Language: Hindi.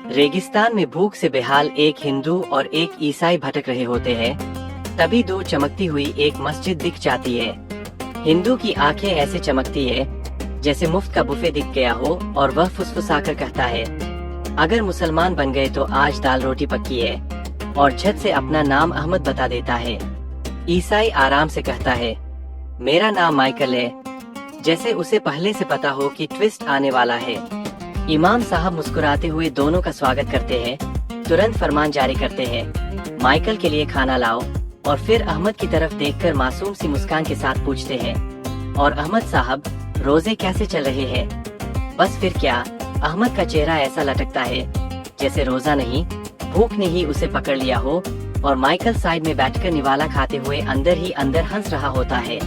रेगिस्तान में भूख से बेहाल एक हिंदू और एक ईसाई भटक रहे होते हैं। तभी दूर चमकती हुई एक मस्जिद दिख जाती है। हिंदू की आंखें ऐसे चमकती है जैसे मुफ्त का बुफे दिख गया हो और वह फुसफुसाकर कहता है, अगर मुसलमान बन गए तो आज दाल रोटी पक्की है, और झट से अपना नाम अहमद बता देता है। ईसाई आराम से कहता है, मेरा नाम माइकल है, जैसे उसे पहले से पता हो कि ट्विस्ट आने वाला है। इमाम साहब मुस्कुराते हुए दोनों का स्वागत करते हैं, तुरंत फरमान जारी करते हैं, माइकल के लिए खाना लाओ, और फिर अहमद की तरफ देखकर मासूम सी मुस्कान के साथ पूछते हैं, और अहमद साहब रोजे कैसे चल रहे हैं? बस फिर क्या, अहमद का चेहरा ऐसा लटकता है जैसे रोजा नहीं, भूख ने ही उसे पकड़ लिया हो, और माइकल साइड में बैठकर निवाला खाते हुए अंदर ही अंदर हंस रहा होता है।